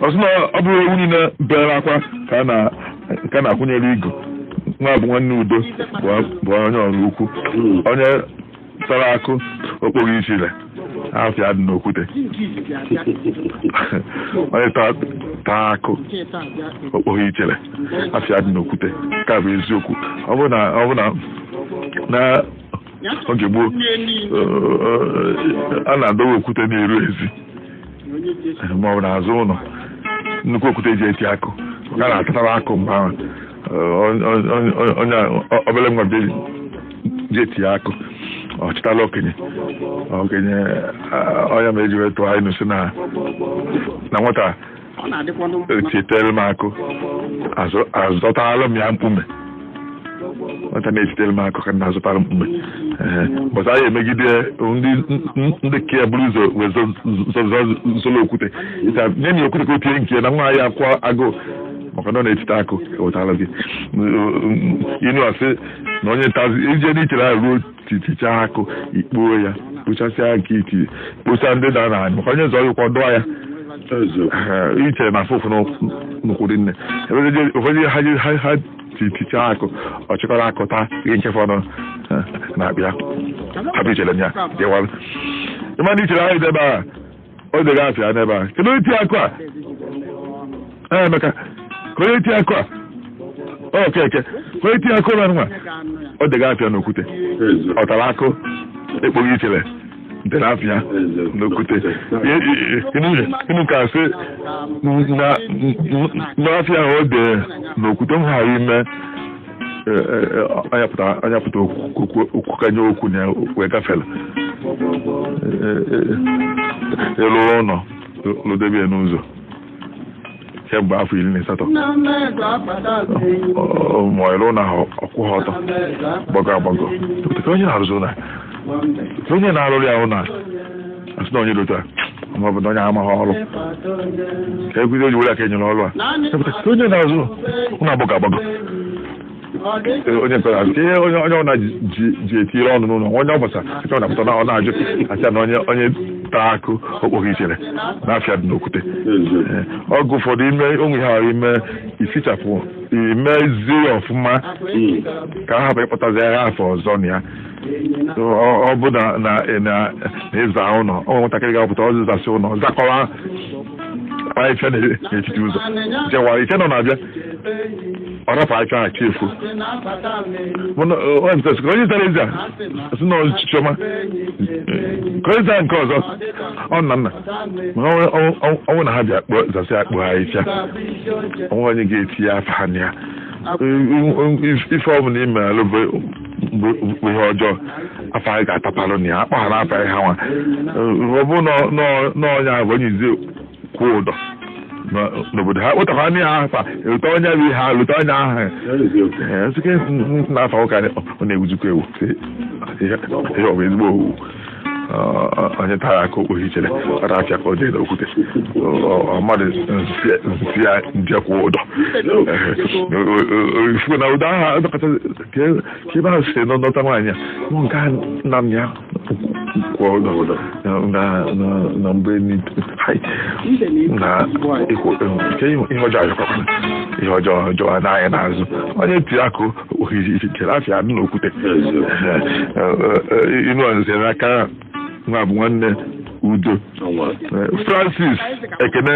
ọsị na ọ bụrụ ewu niile bere akwa ka a na-akwụnyere igu nwa bụ nwanne udo bụ onye ọrụ ukwu onye tara akụ okporo ichile afịa dị n'okwute onye taa akụ okporo ichile afịa dị n'okwute ka bụ eziokwu ọ bụ na oge gboo a na-adọwa okwute na-eru ezi ma ọ bụ n'azụ ụlọ nnukwu okwute ji eti akụ a na-atatara akụ mgbe ahụ onye obere nwa ji eti akụ ọ chịtala okenye onye ma eji wetụ anyị n'usi na nwata etitere m akụ azụtara m ya mkpume nwata na-etitere m akụ ka na-azụtara mkpume bọta anyị emegide ndị ke ya bụrụ ụzọ zolo okwute nye na okwute ka o tie nke na nwa anyị akwa agụụ maka na ọ na-etite akụ ewetara gị inu asị na onye ntazi ije n'ichere ahụ ruo titichaa akụ ikpuo ya kpochasịa nke iti kpocha ndị da na anyị maka onye zọ ọgwụkwọ dụọ ya ichere na afọ n'ụkwụrụ nne ụfọdụ ha titichaa akụ ọchịkọrọ akụta ihe nchefe ọnụ na-abịa hapụ ichere ya dịwara ịma na ichere ahụ debe a ọ dịga afịa n'ebe a kedu onye ti akụ a Emeka ka onye ti akụ a okeke ka onye ti akụ na nwa ọ dịga afịa n'okwute ọ tara akụ ekpoghi ichere dị n'afịa n'okwute inu ka sị n'afịa ahụ ọ dị n'okwute m ghara ime anya pụta okwukanye okwu na wee gafela elu ụlọ lụdebe ya n'ụzọ kemgbe afọ 18 ma elu ụlọ ahụ ọkwụ ha ọtọ agbago onye na-arụzi ụlọ onye na-arụrụ ya ụlọ asị na onye lota ma ọ bụ na onye amaghị ọrụ ka ekwuzi onye were ka enyere ọrụ a onye na-azụ ụlọ agbago onye nkọrọ azụ ihe onye ọna ji etiri ọnụ n'ụlọ onye ọ gbasa ọ na-apụta na ọ na-ajụ asịa na onye taa akụ okpoghi ichere n'afịa dị n'okwute ọgụ ụfọdụ ime onwe ha ime ifichapụ imezi ọfụma ka ha hapụ ịkpọtazi agha afọ ọzọ na ya ọ bụ na ịza ụlọ ọ nwatakịrị ga-apụta ọzụzasị ụlọ zakọwa ahịfịa n'etiti ụzọ jewara ife nọ na-abịa ọ rapụ ahịfịa ha chefu onye zara ezi a sị na chioma ka onye zara nke ọzọ ọ nna ọnwụ na ha bịa zasị akpụ ahịfịa onwe onye ga-eti ya afa ha na ya ife ọ bụla ime alụ bụ ihe ọjọọ afọ anyị ga-atapalụ na ya akpọ ha n'afọ anyị ha nwa ọ bụ n'ọnya ahụ onye izi kwụ ụdọ n'obodo ha kpụtakwa ndị ha afa lụta onye bụ ihe ha lụta onye ahụ sike n'afọ ụka ọ na-ewuzikwa ewu ihe ọ bụ ezigbo owu onye tara aka okpoghi ichere ara afịa ka ọ dị n'okwute mmadụ nsị ya njekwa ụdọ ifu na ụdọ ahụ adọkọta ka ebe ahụ si n'ọdọta nwaanyị a nke nna m ya kwụ ụdọ na mgbe na ihe ọjọọ ajọkọkwana ihe ọjọọ n'anya n'azụ onye ti akụ okpoghi ichere afịa dị n'okwute inu ọzọ n'aka nwa bụ nwanne Udo Francis Ekene